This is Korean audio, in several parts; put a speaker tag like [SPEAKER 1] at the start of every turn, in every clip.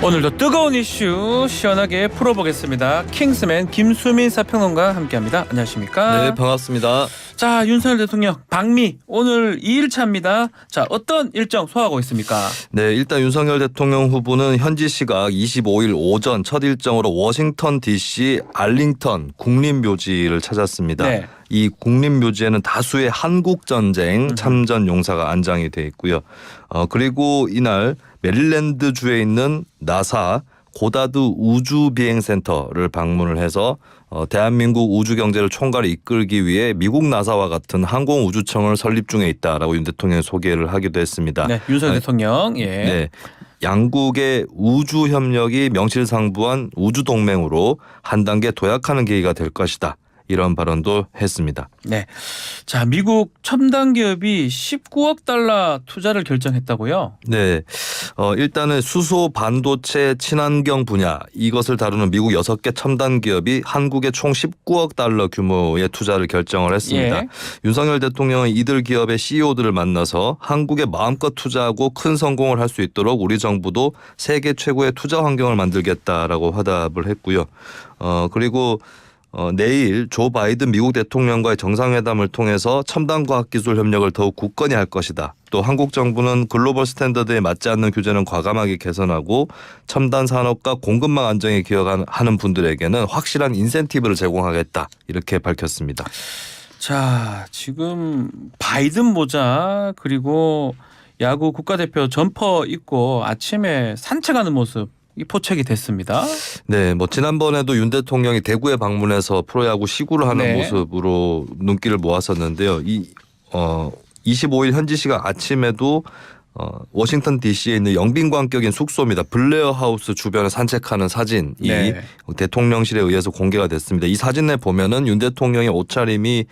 [SPEAKER 1] 오늘도 뜨거운 이슈 시원하게 풀어보겠습니다. 킹스맨 김수민 사평론가 함께합니다. 안녕하십니까?
[SPEAKER 2] 네, 반갑습니다.
[SPEAKER 1] 자, 윤석열 대통령 방미 오늘 2일차입니다. 자, 어떤 일정 소화하고 있습니까?
[SPEAKER 2] 네, 일단 윤석열 대통령 후보는 현지 시각 25일 오전 첫 일정으로 워싱턴 DC 알링턴 국립묘지를 찾았습니다.
[SPEAKER 1] 네.
[SPEAKER 2] 이 국립묘지에는 다수의 한국전쟁 참전 용사가 안장이 돼 있고요. 그리고 이날 메릴랜드주에 있는 나사 고다드 우주비행센터를 방문을 해서 대한민국 우주경제를 총괄 이끌기 위해 미국 나사와 같은 항공우주청을 설립 중에 있다라고 윤 대통령이 소개를 하기도 했습니다.
[SPEAKER 1] 네, 윤석열 대통령. 예.
[SPEAKER 2] 네. 양국의 우주협력이 명실상부한 우주동맹으로 한 단계 도약하는 계기가 될 것이다. 이런 발언도 했습니다.
[SPEAKER 1] 네. 자, 미국 첨단 기업이 19억 달러 투자를 결정했다고요?
[SPEAKER 2] 네. 일단은 수소 반도체 친환경 분야 이것을 다루는 미국 6개 첨단 기업이 한국에 총 19억 달러 규모의 투자를 결정을 했습니다.
[SPEAKER 1] 예.
[SPEAKER 2] 윤석열 대통령은 이들 기업의 CEO들을 만나서 한국에 마음껏 투자하고 큰 성공을 할 수 있도록 우리 정부도 세계 최고의 투자 환경을 만들겠다라고 화답을 했고요. 그리고 내일 조 바이든 미국 대통령과의 정상회담을 통해서 첨단 과학기술 협력을 더욱 굳건히 할 것이다. 또 한국 정부는 글로벌 스탠더드에 맞지 않는 규제는 과감하게 개선하고 첨단 산업과 공급망 안정에 기여하는 분들에게는 확실한 인센티브를 제공하겠다. 이렇게 밝혔습니다.
[SPEAKER 1] 자, 지금 바이든 모자 그리고 야구 국가대표 점퍼 입고 아침에 산책하는 모습 이 포착이 됐습니다.
[SPEAKER 2] 네, 지난번에도 윤 대통령이 대구에 방문해서 프로야구 시구를 하는
[SPEAKER 1] 네.
[SPEAKER 2] 모습으로 눈길을 모았었는데요. 25일 현지 시각 아침에도 워싱턴 DC에 있는 영빈관격인 숙소입니다. 블레어 하우스 주변을 산책하는 사진이
[SPEAKER 1] 네.
[SPEAKER 2] 대통령실에 의해서 공개가 됐습니다. 이 사진에 보면은 윤 대통령의 옷차림이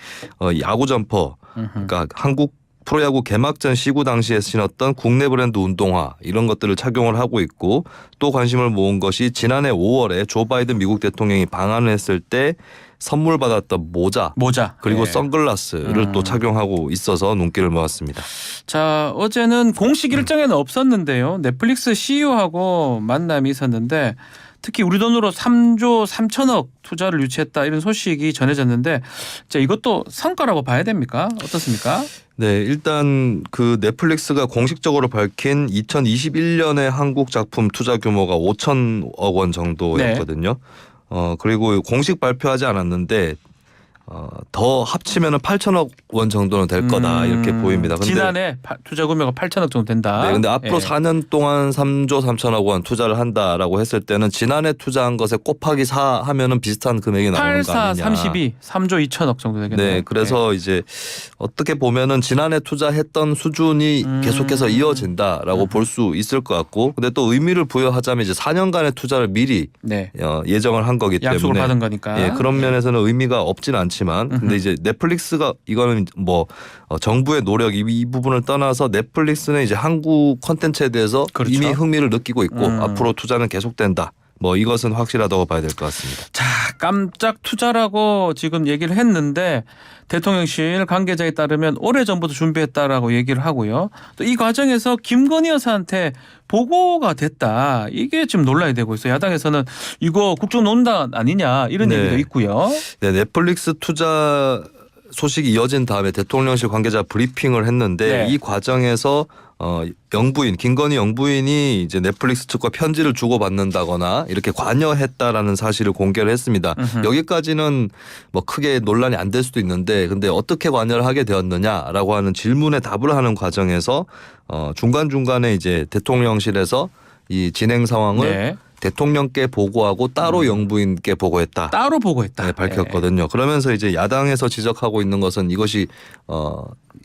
[SPEAKER 2] 야구 점퍼, 그러니까 한국 프로야구 개막전 시구 당시에 신었던 국내 브랜드 운동화 이런 것들을 착용을 하고 있고 또 관심을 모은 것이 지난해 5월에 조 바이든 미국 대통령이 방한을 했을 때 선물 받았던 모자 그리고
[SPEAKER 1] 네.
[SPEAKER 2] 선글라스를 또 착용하고 있어서 눈길을 모았습니다.
[SPEAKER 1] 자, 어제는 공식 일정에는 없었는데요. 넷플릭스 CEO하고 만남이 있었는데 특히 우리 돈으로 3조 3천억 투자를 유치했다 이런 소식이 전해졌는데 자, 이것도 성과라고 봐야 됩니까? 어떻습니까?
[SPEAKER 2] 네, 일단 그 넷플릭스가 공식적으로 밝힌 2021년의 한국 작품 투자 규모가 5천억 원 정도였거든요. 그리고 공식 발표하지 않았는데 더 합치면은 8천억 원 정도는 될 거다 이렇게 보입니다. 근데
[SPEAKER 1] 지난해 투자 규모가 8천억 정도 된다.
[SPEAKER 2] 네, 근데 앞으로
[SPEAKER 1] 예.
[SPEAKER 2] 4년 동안 3조 3천억 원 투자를 한다라고 했을 때는 지난해 투자한 것에 곱하기 4 하면은 비슷한 금액이 나오는 거
[SPEAKER 1] 84,
[SPEAKER 2] 아니냐.
[SPEAKER 1] 32, 3조 2천억 정도 되겠네요.
[SPEAKER 2] 네, 그래서 이제 어떻게 보면은 지난해 투자했던 수준이 계속해서 이어진다라고 볼 수 있을 것 같고, 근데 또 의미를 부여하자면 이제 4년간의 투자를 미리
[SPEAKER 1] 네.
[SPEAKER 2] 예정을 한 거기 때문에
[SPEAKER 1] 약속을 받은 거니까.
[SPEAKER 2] 예, 그런 면에서는 의미가 없진 않지만, 근데 이제 넷플릭스가 이거는 정부의 노력 이 부분을 떠나서 넷플릭스는 이제 한국 콘텐츠에 대해서
[SPEAKER 1] 그렇죠.
[SPEAKER 2] 이미 흥미를 느끼고 있고 앞으로 투자는 계속된다. 이것은 확실하다고 봐야 될 것 같습니다.
[SPEAKER 1] 자, 깜짝 투자라고 지금 얘기를 했는데 대통령실 관계자에 따르면 오래전부터 준비했다라고 얘기를 하고요. 또 이 과정에서 김건희 여사한테 보고가 됐다. 이게 지금 논란이 되고 있어요. 야당에서는 이거 국정농단 아니냐 이런
[SPEAKER 2] 네.
[SPEAKER 1] 얘기도 있고요.
[SPEAKER 2] 네, 넷플릭스 투자 소식이 이어진 다음에 대통령실 관계자 브리핑을 했는데
[SPEAKER 1] 네.
[SPEAKER 2] 이 과정에서 영부인 김건희 영부인이 이제 넷플릭스 측과 편지를 주고받는다거나 이렇게 관여했다라는 사실을 공개를 했습니다. 여기까지는 크게 논란이 안 될 수도 있는데 근데 어떻게 관여를 하게 되었느냐라고 하는 질문에 답을 하는 과정에서 중간중간에 이제 대통령실에서 이 진행 상황을
[SPEAKER 1] 네.
[SPEAKER 2] 대통령께 보고하고 따로 영부인께 보고했다.
[SPEAKER 1] 따로 보고했다.
[SPEAKER 2] 네, 밝혔거든요. 그러면서 이제 야당에서 지적하고 있는 것은 이것이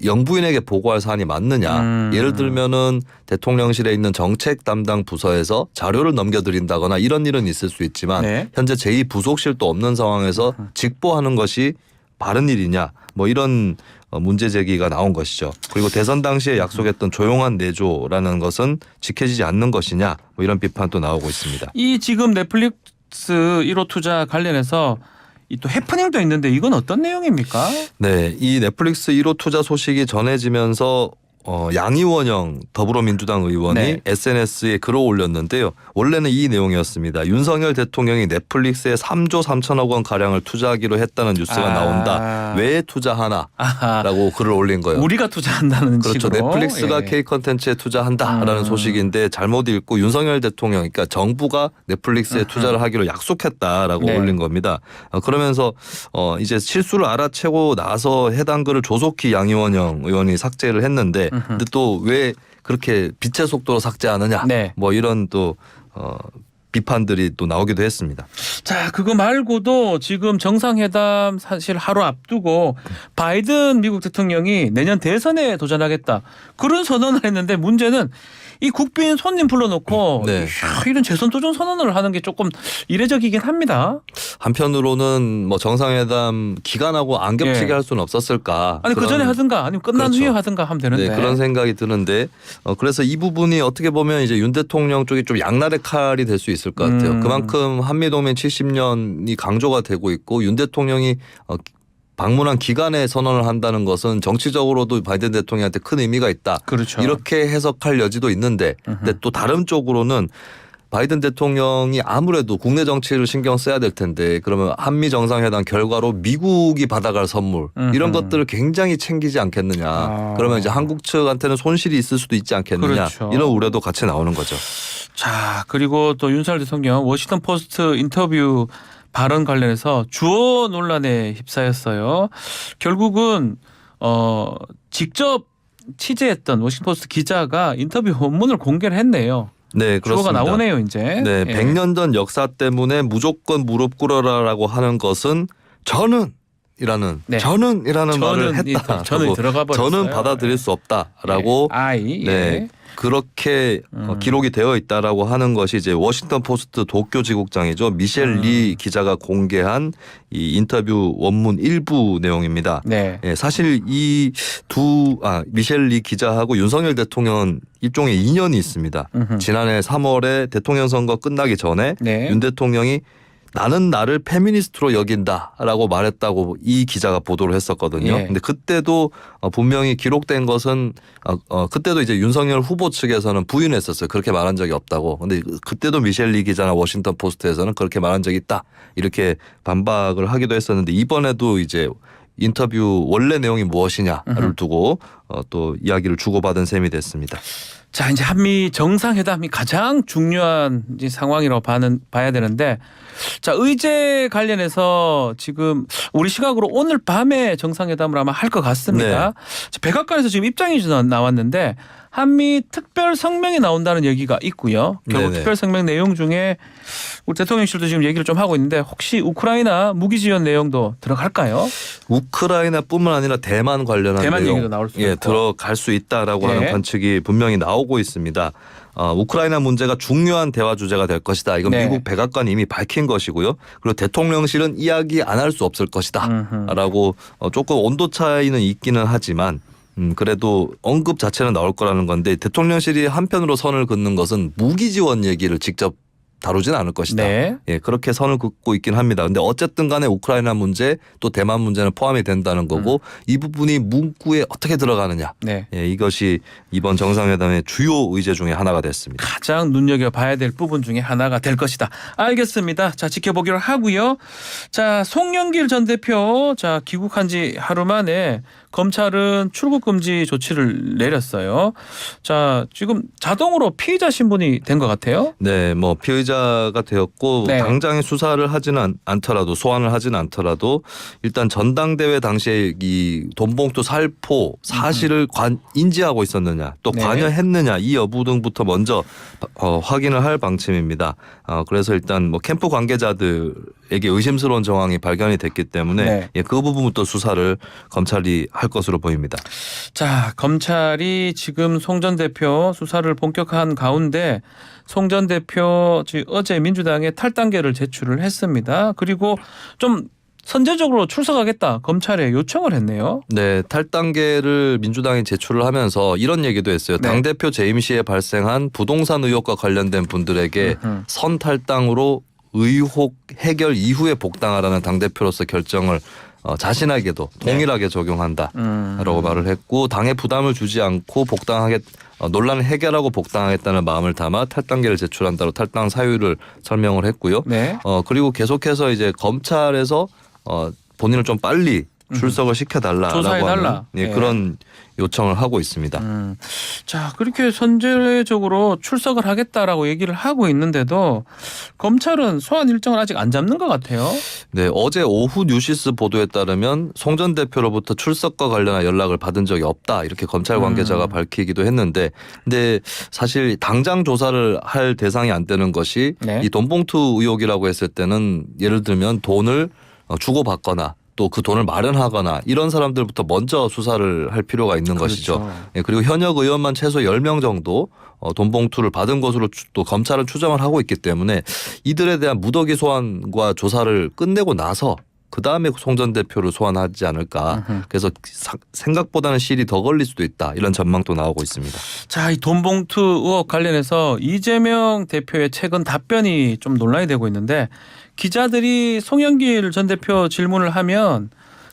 [SPEAKER 2] 영부인에게 보고할 사안이 맞느냐. 예를 들면은 대통령실에 있는 정책 담당 부서에서 자료를 넘겨드린다거나 이런 일은 있을 수 있지만
[SPEAKER 1] 네.
[SPEAKER 2] 현재 제2부속실도 없는 상황에서 직보하는 것이 바른 일이냐. 이런 문제 제기가 나온 것이죠. 그리고 대선 당시에 약속했던 조용한 내조라는 것은 지켜지지 않는 것이냐. 이런 비판도 나오고 있습니다.
[SPEAKER 1] 이 지금 넷플릭스 1호 투자 관련해서 이 또 해프닝도 있는데 이건 어떤 내용입니까?
[SPEAKER 2] 네, 이 넷플릭스 1호 투자 소식이 전해지면서 양이원영 더불어민주당 의원이
[SPEAKER 1] 네.
[SPEAKER 2] SNS에 글을 올렸는데요. 원래는 이 내용이었습니다. 윤석열 대통령이 넷플릭스에 3조 3천억 원 가량을 투자하기로 했다는 뉴스가 나온다. 왜 투자하나? 라고 글을 올린 거예요.
[SPEAKER 1] 우리가 투자한다는
[SPEAKER 2] 그렇죠.
[SPEAKER 1] 식으로.
[SPEAKER 2] 넷플릭스가
[SPEAKER 1] 예.
[SPEAKER 2] K 컨텐츠에 투자한다라는 소식인데 잘못 읽고 윤석열 대통령, 그러니까 정부가 넷플릭스에 투자를 하기로 약속했다라고
[SPEAKER 1] 네.
[SPEAKER 2] 올린 겁니다. 그러면서 이제 실수를 알아채고 나서 해당 글을 조속히 양이원영 의원이 삭제를 했는데, 근데 또 왜 그렇게 빛의 속도로 삭제하느냐?
[SPEAKER 1] 네.
[SPEAKER 2] 뭐 이런 또 비판들이 또 나오기도 했습니다.
[SPEAKER 1] 자, 그거 말고도 지금 정상회담 사실 하루 앞두고 바이든 미국 대통령이 내년 대선에 도전하겠다. 그런 선언을 했는데 문제는 이 국빈 손님 불러놓고
[SPEAKER 2] 네.
[SPEAKER 1] 이야, 이런 재선 도전 선언을 하는 게 조금 이례적이긴 합니다.
[SPEAKER 2] 한편으로는 뭐 정상회담 기간하고 안 겹치게
[SPEAKER 1] 예.
[SPEAKER 2] 할 수는 없었을까?
[SPEAKER 1] 아니 그 전에 하든가 아니면 끝난
[SPEAKER 2] 그렇죠.
[SPEAKER 1] 후에 하든가 하면 되는데.
[SPEAKER 2] 네, 그런 생각이 드는데 그래서 이 부분이 어떻게 보면 이제 윤 대통령 쪽이 좀 양날의 칼이 될 수 있을 것 같아요. 그만큼 한미동맹 70년이 강조가 되고 있고 윤 대통령이 방문한 기간에 선언을 한다는 것은 정치적으로도 바이든 대통령한테 큰 의미가 있다.
[SPEAKER 1] 그렇죠.
[SPEAKER 2] 이렇게 해석할 여지도 있는데, 근데 또 다른 쪽으로는 바이든 대통령이 아무래도 국내 정치를 신경 써야 될 텐데, 그러면 한미 정상회담 결과로 미국이 받아갈 선물 이런 것들을 굉장히 챙기지 않겠느냐. 그러면 이제 한국 측한테는 손실이 있을 수도 있지 않겠느냐.
[SPEAKER 1] 그렇죠.
[SPEAKER 2] 이런 우려도 같이 나오는 거죠.
[SPEAKER 1] 자, 그리고 또 윤석열 대통령 워싱턴 포스트 인터뷰 발언 관련해서 주어 논란에 휩싸였어요. 결국은 직접 취재했던 워싱턴 포스트 기자가 인터뷰 원문을 공개를 했네요.
[SPEAKER 2] 네,
[SPEAKER 1] 주어가
[SPEAKER 2] 그렇습니다.
[SPEAKER 1] 나오네요, 이제.
[SPEAKER 2] 네,
[SPEAKER 1] 예.
[SPEAKER 2] 100년 전 역사 때문에 무조건 무릎 꿇어라라고 하는 것은 저는이라는
[SPEAKER 1] 네.
[SPEAKER 2] 저는이라는 말을 했다.
[SPEAKER 1] 저는 들어가 버렸어요.
[SPEAKER 2] 저는 받아들일 수 없다라고
[SPEAKER 1] 예. 아이. 예.
[SPEAKER 2] 네. 그렇게 기록이 되어 있다라고 하는 것이 이제 워싱턴 포스트 도쿄 지국장이죠. 미셸 리 기자가 공개한 이 인터뷰 원문 일부 내용입니다.
[SPEAKER 1] 네.
[SPEAKER 2] 예, 사실 이 미셸 리 기자하고 윤석열 대통령은 일종의 인연이 있습니다. 지난해 3월에 대통령 선거 끝나기 전에
[SPEAKER 1] 네.
[SPEAKER 2] 윤 대통령이 나는 나를 페미니스트로 여긴다라고 말했다고 이 기자가 보도를 했었거든요.
[SPEAKER 1] 예.
[SPEAKER 2] 근데 그때도 분명히 기록된 것은 그때도 이제 윤석열 후보 측에서는 부인했었어요. 그렇게 말한 적이 없다고. 근데 그때도 미셸 리 기자나 워싱턴 포스트에서는 그렇게 말한 적이 있다. 이렇게 반박을 하기도 했었는데 이번에도 이제 인터뷰 원래 내용이 무엇이냐를 두고 또 이야기를 주고받은 셈이 됐습니다.
[SPEAKER 1] 자, 이제 한미 정상회담이 가장 중요한 이제 상황이라고 봐야 되는데, 자, 의제 관련해서 지금 우리 시각으로 오늘 밤에 정상회담을 아마 할 것 같습니다. 자, 백악관에서 지금 입장이 나왔는데 한미 특별 성명이 나온다는 얘기가 있고요. 결국
[SPEAKER 2] 네네.
[SPEAKER 1] 특별 성명 내용 중에 우리 대통령실도 지금 얘기를 좀 하고 있는데 혹시 우크라이나 무기 지원 내용도 들어갈까요?
[SPEAKER 2] 우크라이나뿐만 아니라 대만 관련한
[SPEAKER 1] 대만
[SPEAKER 2] 내용
[SPEAKER 1] 얘기도 나올 수
[SPEAKER 2] 예,
[SPEAKER 1] 있고.
[SPEAKER 2] 들어갈 수 있다라고
[SPEAKER 1] 네.
[SPEAKER 2] 하는 관측이 분명히 나오고 있습니다. 우크라이나 문제가 중요한 대화 주제가 될 것이다. 이건
[SPEAKER 1] 네.
[SPEAKER 2] 미국 백악관이 이미 밝힌 것이고요. 그리고 대통령실은 이야기 안 할 수 없을 것이다라고 조금 온도 차이는 있기는 하지만 그래도 언급 자체는 나올 거라는 건데 대통령실이 한편으로 선을 긋는 것은 무기 지원 얘기를 직접 다루진 않을 것이다.
[SPEAKER 1] 네.
[SPEAKER 2] 예, 그렇게 선을 긋고 있긴 합니다. 근데 어쨌든 간에 우크라이나 문제 또 대만 문제는 포함이 된다는 거고 이 부분이 문구에 어떻게 들어가느냐.
[SPEAKER 1] 네.
[SPEAKER 2] 예, 이것이 이번 정상회담의 주요 의제 중에 하나가 됐습니다.
[SPEAKER 1] 가장 눈여겨봐야 될 부분 중에 하나가 될 것이다. 알겠습니다. 자, 지켜보기로 하고요. 자, 송영길 전 대표 자 귀국한 지 하루 만에 검찰은 출국 금지 조치를 내렸어요. 자, 지금 자동으로 피의자 신분이 된 것 같아요.
[SPEAKER 2] 네, 뭐 피의자가 되었고
[SPEAKER 1] 네.
[SPEAKER 2] 당장에 수사를 하지는 않더라도 소환을 하지는 않더라도 일단 전당대회 당시에 이 돈봉투 살포 사실을 인지하고 있었느냐 또
[SPEAKER 1] 네.
[SPEAKER 2] 관여했느냐 이 여부 등부터 먼저 확인을 할 방침입니다. 그래서 일단 뭐 캠프 관계자들에게 의심스러운 정황이 발견이 됐기 때문에
[SPEAKER 1] 네.
[SPEAKER 2] 예, 그 부분부터 수사를 검찰이 할 것으로 보입니다.
[SPEAKER 1] 자, 검찰이 지금 송 전 대표 수사를 본격화한 가운데 송 전 대표 어제 민주당에 탈당계를 제출을 했습니다. 그리고 좀 선제적으로 출석하겠다 검찰에 요청을 했네요.
[SPEAKER 2] 네, 탈당계를 민주당이 제출을 하면서 이런 얘기도 했어요.
[SPEAKER 1] 네.
[SPEAKER 2] 당대표 재임 시에 발생한 부동산 의혹과 관련된 분들에게 선탈당으로 의혹 해결 이후에 복당하라는 당대표로서 결정을 자신에게도 동일하게 적용한다라고 말을 했고 당에 부담을 주지 않고 논란을 해결하고 복당하겠다는 마음을 담아 탈당계를 제출한다로 탈당 사유를 설명을 했고요.
[SPEAKER 1] 네.
[SPEAKER 2] 그리고 계속해서 이제 검찰에서 본인을 좀 빨리 출석을 시켜달라라고
[SPEAKER 1] 조사해달라.
[SPEAKER 2] 하는
[SPEAKER 1] 네.
[SPEAKER 2] 그런 요청을 하고 있습니다.
[SPEAKER 1] 자, 그렇게 선제적으로 출석을 하겠다라고 얘기를 하고 있는데도 검찰은 소환 일정을 아직 안 잡는 것 같아요.
[SPEAKER 2] 네, 어제 오후 뉴시스 보도에 따르면 송 전 대표로부터 출석과 관련한 연락을 받은 적이 없다 이렇게 검찰 관계자가 밝히기도 했는데, 근데 사실 당장 조사를 할 대상이 안 되는 것이
[SPEAKER 1] 네.
[SPEAKER 2] 이 돈봉투 의혹이라고 했을 때는 예를 들면 돈을 주고받거나 또 그 돈을 마련하거나 이런 사람들부터 먼저 수사를 할 필요가 있는 것이죠.
[SPEAKER 1] 그렇죠.
[SPEAKER 2] 예, 그리고 현역 의원만 최소 10명 정도 돈봉투를 받은 것으로 또 검찰은 추정을 하고 있기 때문에 이들에 대한 무더기 소환과 조사를 끝내고 나서 그다음에 송 전 대표를 소환하지 않을까. 그래서 생각보다는 시일이 더 걸릴 수도 있다. 이런 전망도 나오고 있습니다.
[SPEAKER 1] 자, 이 돈봉투 의혹 관련해서 이재명 대표의 최근 답변이 좀 논란이 되고 있는데, 기자들이 송영길 전 대표 질문을 하면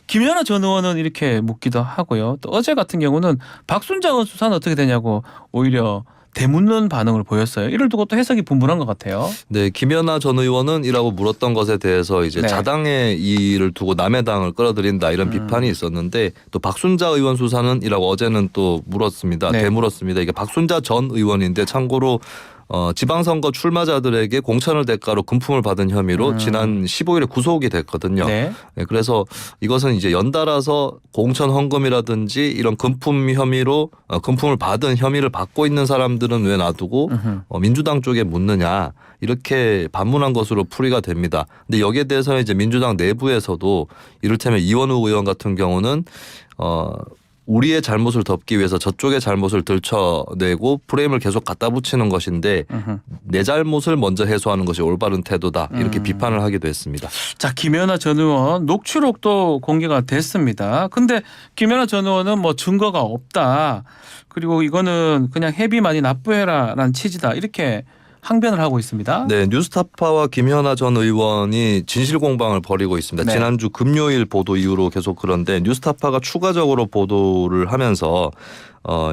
[SPEAKER 1] 김연아 전 의원은 이렇게 묻기도 하고요. 또 어제 같은 경우는 박순자 의원 수사는 어떻게 되냐고 오히려 되묻는 반응을 보였어요. 이를 두고 또 해석이 분분한 것 같아요.
[SPEAKER 2] 네, 김연아 전 의원은 이라고 물었던 것에 대해서 이제
[SPEAKER 1] 네.
[SPEAKER 2] 자당의 이의를 두고 남의 당을 끌어들인다 이런 비판이 있었는데, 또 박순자 의원 수사는 이라고 어제는 또 물었습니다.
[SPEAKER 1] 네.
[SPEAKER 2] 되물었습니다. 이게 박순자 전 의원인데 참고로 지방선거 출마자들에게 공천을 대가로 금품을 받은 혐의로 지난 15일에 구속이 됐거든요.
[SPEAKER 1] 네.
[SPEAKER 2] 네, 그래서 이것은 이제 연달아서 공천 헌금이라든지 이런 금품 혐의로 금품을 받은 혐의를 받고 있는 사람들은 왜 놔두고 민주당 쪽에 묻느냐 이렇게 반문한 것으로 풀이가 됩니다. 근데 여기에 대해서 이제 민주당 내부에서도 이를테면 이원우 의원 같은 경우는 우리의 잘못을 덮기 위해서 저쪽의 잘못을 들춰내고 프레임을 계속 갖다 붙이는 것인데 내 잘못을 먼저 해소하는 것이 올바른 태도다 이렇게 비판을 하기도 했습니다.
[SPEAKER 1] 자, 김연아 전 의원 녹취록도 공개가 됐습니다. 근데 김연아 전 의원은 뭐 증거가 없다. 그리고 이거는 그냥 회비많이 납부해라라는 취지다. 이렇게 항변을 하고 있습니다.
[SPEAKER 2] 네, 뉴스타파와 김연아 전 의원이 진실 공방을 벌이고 있습니다.
[SPEAKER 1] 네.
[SPEAKER 2] 지난주 금요일 보도 이후로 계속 그런데 뉴스타파가 추가적으로 보도를 하면서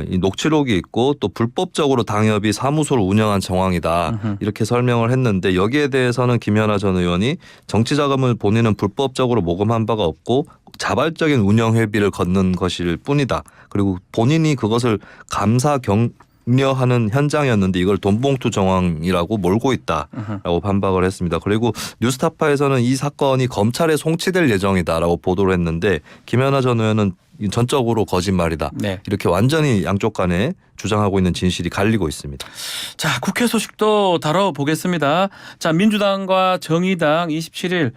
[SPEAKER 2] 이 녹취록이 있고 또 불법적으로 당협이 사무소를 운영한 정황이다 이렇게 설명을 했는데, 여기에 대해서는 김연아 전 의원이 정치 자금을 본인은 불법적으로 모금한 바가 없고 자발적인 운영 회비를 걷는 것일 뿐이다. 그리고 본인이 그것을 격려하는 현장이었는데 이걸 돈봉투 정황이라고 몰고 있다라고 반박을 했습니다. 그리고 뉴스타파에서는 이 사건이 검찰에 송치될 예정이다라고 보도를 했는데, 김연아 전 의원은 전적으로 거짓말이다.
[SPEAKER 1] 네.
[SPEAKER 2] 이렇게 완전히 양쪽 간에 주장하고 있는 진실이 갈리고 있습니다.
[SPEAKER 1] 자, 국회 소식도 다뤄보겠습니다. 자, 민주당과 정의당 27일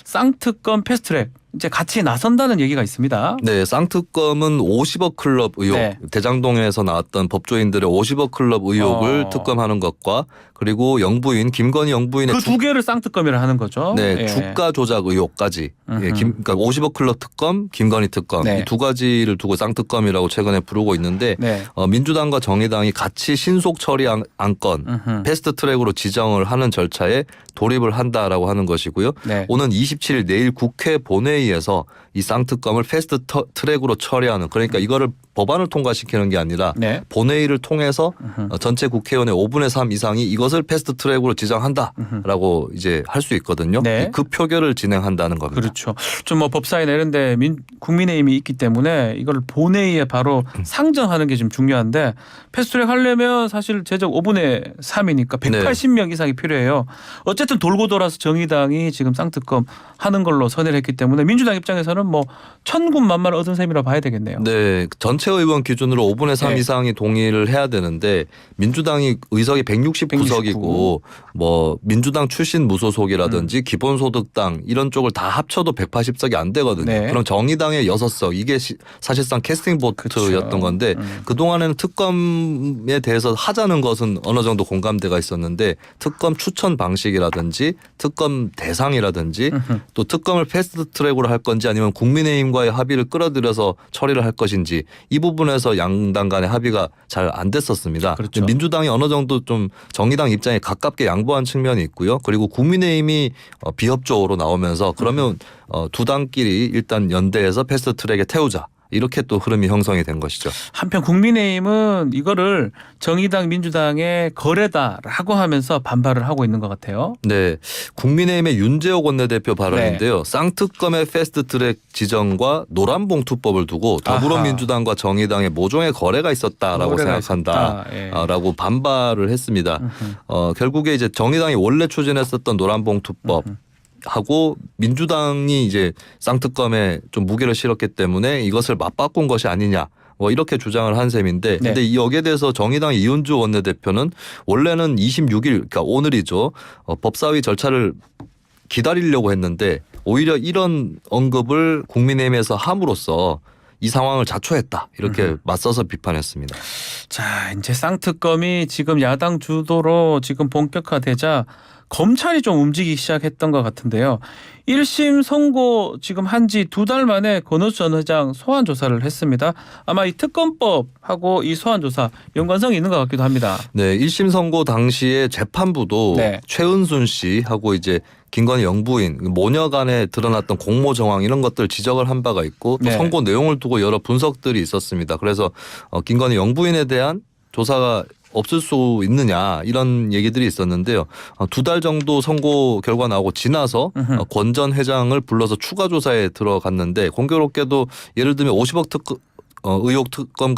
[SPEAKER 1] 쌍특검 패스트트랙 이제 같이 나선다는 얘기가 있습니다.
[SPEAKER 2] 네, 쌍특검은 50억 클럽 의혹,
[SPEAKER 1] 네.
[SPEAKER 2] 대장동에서 나왔던 법조인들의 50억 클럽 의혹을 특검하는 것과 그리고 영부인 김건희 영부인의
[SPEAKER 1] 그 두 개를 쌍특검이라 하는 거죠.
[SPEAKER 2] 네,
[SPEAKER 1] 예.
[SPEAKER 2] 주가 조작 의혹까지. 예, 그러니까 50억 클럽 특검, 김건희 특검
[SPEAKER 1] 네.
[SPEAKER 2] 이 두 가지를 두고 쌍특검이라고 최근에 부르고 있는데
[SPEAKER 1] 네.
[SPEAKER 2] 민주당과 정의당이 같이 신속 처리 안건 패스트 트랙으로 지정을 하는 절차에 돌입을 한다라고 하는 것이고요.
[SPEAKER 1] 네.
[SPEAKER 2] 오는 27일 내일 국회 본회의에서 이 쌍특검을 패스트 트랙으로 처리하는, 그러니까 이거를 법안을 통과시키는 게 아니라
[SPEAKER 1] 네.
[SPEAKER 2] 본회의를 통해서 전체 국회의원의 5분의 3 이상이 이것을 패스트 트랙으로 지정한다라고 이제 할 수 있거든요.
[SPEAKER 1] 네.
[SPEAKER 2] 그 표결을 진행한다는 겁니다.
[SPEAKER 1] 그렇죠. 좀 뭐 법사위나 이런데 국민의힘이 있기 때문에 이걸 본회의에 바로 상정하는 게 좀 중요한데, 패스트트랙 하려면 사실 제적 5분의 3이니까 180명 이상이 필요해요. 어쨌든 돌고 돌아서 정의당이 지금 쌍특검 하는 걸로 선회를 했기 때문에 민주당 입장에서는 뭐 천군만마를 얻은 셈이라 봐야 되겠네요.
[SPEAKER 2] 네, 전체 의원 기준으로 5분의 3
[SPEAKER 1] 네.
[SPEAKER 2] 이상이 동의를 해야 되는데 민주당이 의석이 169석이고 뭐 민주당 출신 무소속이라든지 기본소득당 이런 쪽을 다 합쳐도 180석이 안 되거든요.
[SPEAKER 1] 네.
[SPEAKER 2] 그럼 정의당의 6석 이게 사실상 캐스팅 보트였던
[SPEAKER 1] 그렇죠.
[SPEAKER 2] 건데 그동안에는 특검에 대해서 하자는 것은 어느 정도 공감대가 있었는데 특검 추천 방식이라든지 특검 대상이라든지 또 특검을 패스트 트랙으로 할 건지 아니면 국민의힘과의 합의를 끌어들여서 처리를 할 것인지 이 부분에서 양당 간의 합의가 잘 안 됐었습니다.
[SPEAKER 1] 그렇죠.
[SPEAKER 2] 민주당이 어느 정도 좀 정의당 입장에 가깝게 양보한 측면이 있고요. 그리고 국민의힘이 비협조로 나오면서 그러면 두 당끼리 일단 연대해서 패스트트랙에 태우자. 이렇게 또 흐름이 형성이 된 것이죠.
[SPEAKER 1] 한편 국민의힘은 이거를 정의당 민주당의 거래다라고 하면서 반발을 하고 있는 것 같아요.
[SPEAKER 2] 네, 국민의힘의 윤재옥 원내대표 발언인데요.
[SPEAKER 1] 네.
[SPEAKER 2] 쌍특검의 패스트트랙 지정과 노란봉투법을 두고 더불어민주당과 정의당의 모종의 거래가 있었다라고
[SPEAKER 1] 거래가
[SPEAKER 2] 생각한다라고
[SPEAKER 1] 있었다.
[SPEAKER 2] 반발을 했습니다. 결국에 이제 정의당이 원래 추진했었던 노란봉투법 하고 민주당이 이제 쌍특검에 좀 무게를 실었기 때문에 이것을 맞바꾼 것이 아니냐. 뭐 이렇게 주장을 한 셈인데
[SPEAKER 1] 네.
[SPEAKER 2] 근데 여기에 대해서 정의당 이은주 원내대표는 원래는 26일 그러니까 오늘이죠. 법사위 절차를 기다리려고 했는데 오히려 이런 언급을 국민의힘에서 함으로써 이 상황을 자초했다. 이렇게 맞서서 비판했습니다.
[SPEAKER 1] 자, 이제 쌍특검이 지금 야당 주도로 지금 본격화되자 검찰이 좀 움직이기 시작했던 것 같은데요. 1심 선고 지금 한 지 2달 만에 권오수 전 회장 소환 조사를 했습니다. 아마 이 특검법하고 이 소환 조사 연관성이 있는 것 같기도 합니다.
[SPEAKER 2] 네, 1심 선고 당시에 재판부도
[SPEAKER 1] 네.
[SPEAKER 2] 최은순 씨하고 이제 김건희 영부인 모녀간에 드러났던 공모 정황 이런 것들 지적을 한 바가 있고 또
[SPEAKER 1] 네.
[SPEAKER 2] 선고 내용을 두고 여러 분석들이 있었습니다. 그래서 김건희 영부인에 대한 조사가 없을 수 있느냐 이런 얘기들이 있었는데요. 2달 정도 선고 결과 나오고 지나서 권 전 회장을 불러서 추가 조사에 들어갔는데 공교롭게도 예를 들면 50억 의혹 특검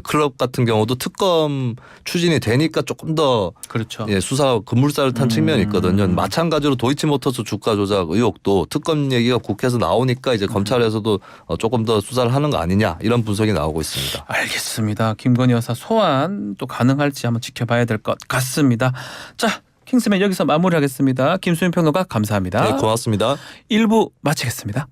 [SPEAKER 2] 클럽 같은 경우도 특검 추진이 되니까 조금 더
[SPEAKER 1] 그렇죠.
[SPEAKER 2] 예, 수사 급물살을 탄 측면이 있거든요. 마찬가지로 도이치모터스 주가 조작 의혹도 특검 얘기가 국회에서 나오니까 이제 검찰에서도 조금 더 수사를 하는 거 아니냐 이런 분석이 나오고 있습니다.
[SPEAKER 1] 알겠습니다. 김건희 여사 소환 또 가능할지 한번 지켜봐야 될 것 같습니다. 자, 킹스맨 여기서 마무리하겠습니다. 김수민 평론가 감사합니다.
[SPEAKER 2] 네, 고맙습니다.
[SPEAKER 1] 1부 마치겠습니다.